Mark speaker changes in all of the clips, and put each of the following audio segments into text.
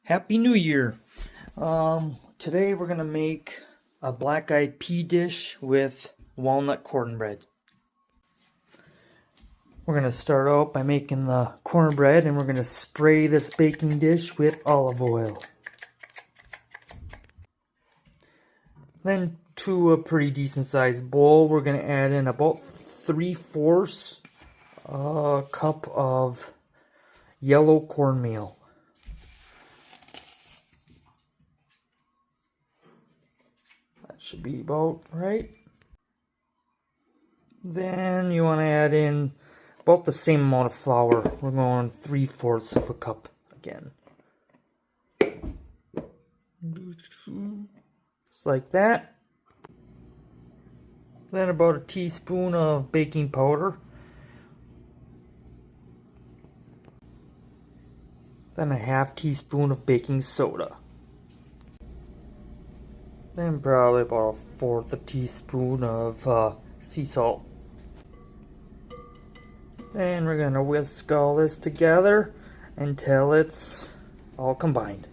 Speaker 1: Happy New Year! Today we're gonna make a black-eyed pea dish with walnut cornbread. We're gonna start out by making the cornbread, and we're gonna spray this baking dish with olive oil. Then to a pretty decent sized bowl, we're gonna add in about 3/4 cup of yellow cornmeal. Should be about right. Then you want to add in about the same amount of flour. We're going 3/4 of a cup again. Just like that. Then about a teaspoon of baking powder. Then a 1/2 teaspoon of baking soda. Then probably about 1/4 teaspoon of sea salt. And we're going to whisk all this together until it's all combined.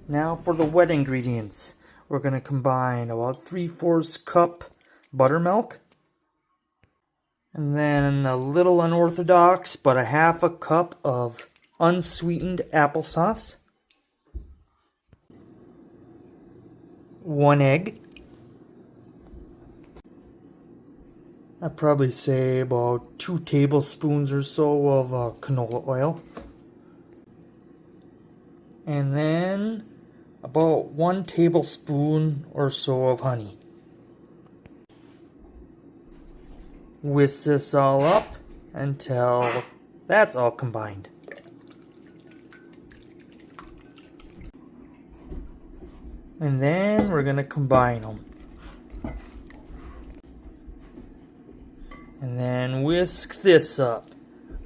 Speaker 1: Now for the wet ingredients. We're going to combine about 3/4 cup buttermilk. And then a little unorthodox, but a 1/2 cup of unsweetened applesauce. 1 egg. I'd probably say about 2 tablespoons or so of canola oil. And then about 1 tablespoon or so of honey. Whisk this all up until that's all combined. And then we're going to combine them. And then whisk this up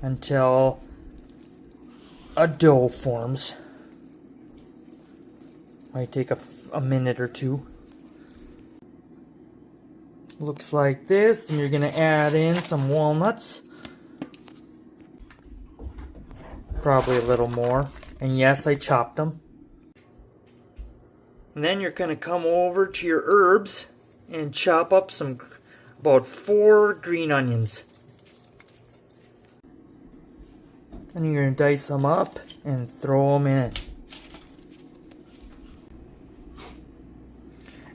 Speaker 1: until a dough forms. Might take a minute or two. Looks like this. And you're going to add in some walnuts. Probably a little more. And yes, I chopped them. And then you're going to come over to your herbs and chop up about 4 green onions. Then you're going to dice them up and throw them in.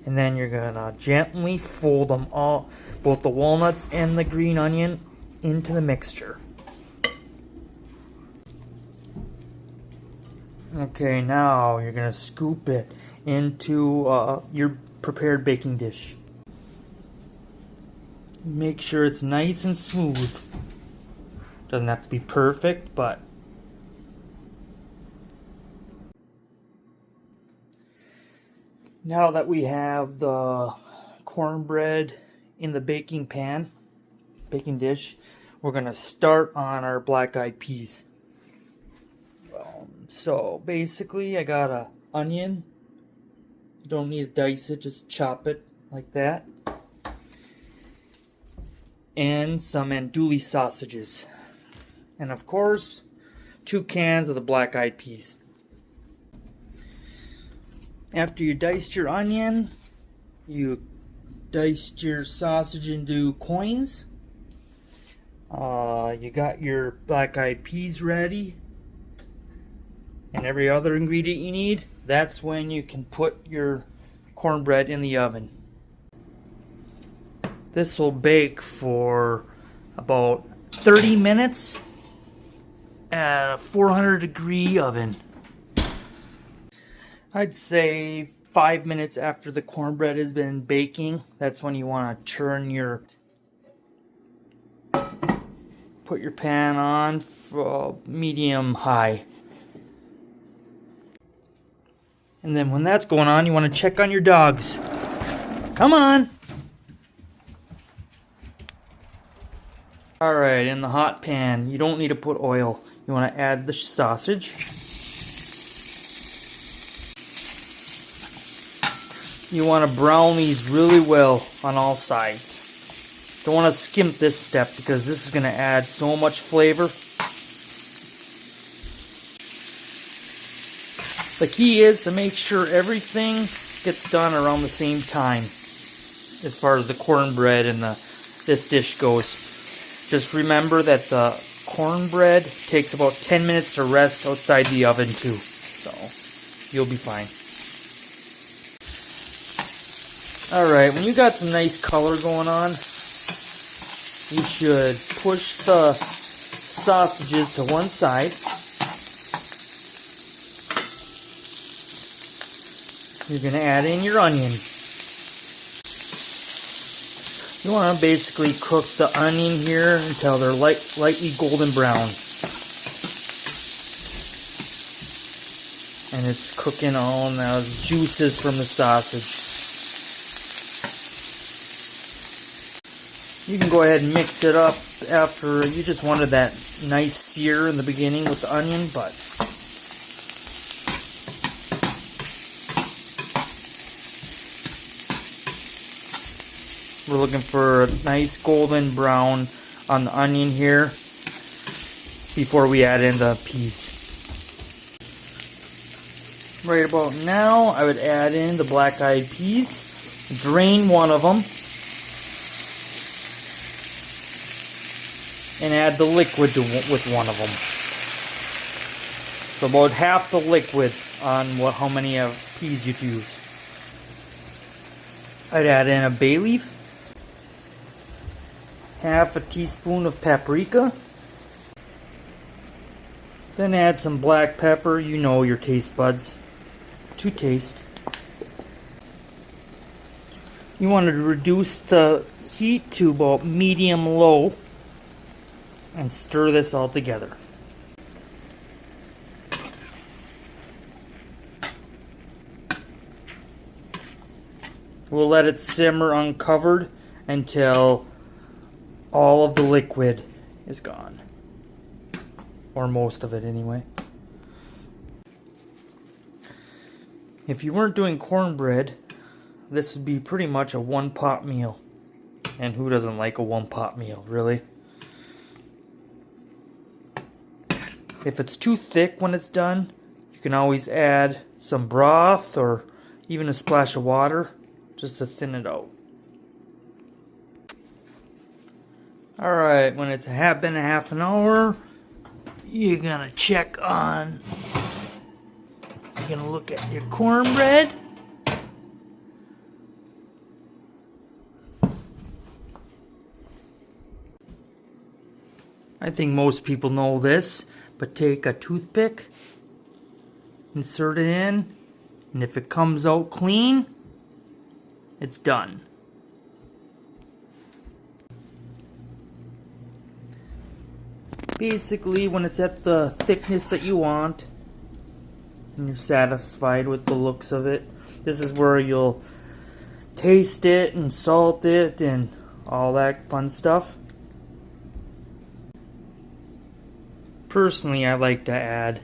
Speaker 1: And then you're going to gently fold them all, both the walnuts and the green onion, into the mixture. Okay, now you're going to scoop it into your prepared baking dish. Make sure it's nice and smooth. Doesn't have to be perfect, but now that we have the cornbread in the baking dish, we're going to start on our black-eyed peas. So basically I got an onion. You don't need to dice it, just chop it like that. And some andouille sausages. And of course, 2 cans of the black-eyed peas. After you diced your onion, you diced your sausage into coins. You got your black-eyed peas ready. And every other ingredient you need. That's when you can put your cornbread in the oven. This will bake for about 30 minutes at a 400 degree oven. I'd say 5 minutes after the cornbread has been baking, that's when you want to put your pan on for medium high. And then when that's going on, you want to check on your dogs. Come on! Alright, in the hot pan, you don't need to put oil. You want to add the sausage. You want to brown these really well on all sides. Don't want to skimp this step because this is going to add so much flavor. The key is to make sure everything gets done around the same time as far as the cornbread and this dish goes. Just remember that the cornbread takes about 10 minutes to rest outside the oven too. So you'll be fine. Alright, when you got some nice color going on, you should push the sausages to one side. You're going to add in your onion. You want to basically cook the onion here until they're lightly golden brown. And it's cooking all in those juices from the sausage. You can go ahead and mix it up after you just wanted that nice sear in the beginning with the onion, but we're looking for a nice golden brown on the onion here before we add in the peas. Right about now, I would add in the black-eyed peas, drain one of them, and add the liquid with one of them. So about half the liquid on how many peas you use. I'd add in a bay leaf, half a teaspoon of paprika, then add some black pepper, you know your taste buds, to taste. You want to reduce the heat to about medium-low and stir this all together. We'll let it simmer uncovered until all of the liquid is gone. Or most of it anyway. If you weren't doing cornbread, this would be pretty much a one-pot meal. And who doesn't like a one-pot meal, really? If it's too thick when it's done, you can always add some broth or even a splash of water just to thin it out. Alright, when it's been a half an hour, you're gonna check on, you're gonna look at your cornbread. I think most people know this, but take a toothpick, insert it in, and if it comes out clean, it's done. Basically, when it's at the thickness that you want, and you're satisfied with the looks of it, this is where you'll taste it and salt it and all that fun stuff. Personally, I like to add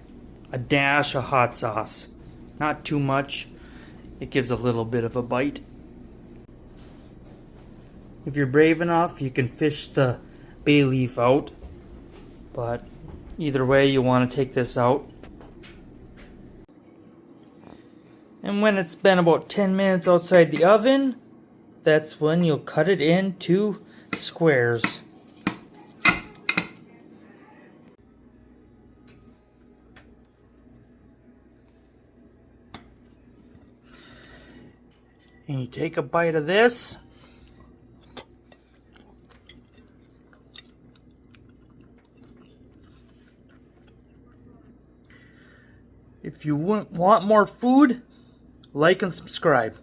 Speaker 1: a dash of hot sauce. Not too much. It gives a little bit of a bite. If you're brave enough, you can fish the bay leaf out. But either way, you want to take this out. And when it's been about 10 minutes outside the oven, that's when you'll cut it into squares. And you take a bite of this. If you want more food, like and subscribe.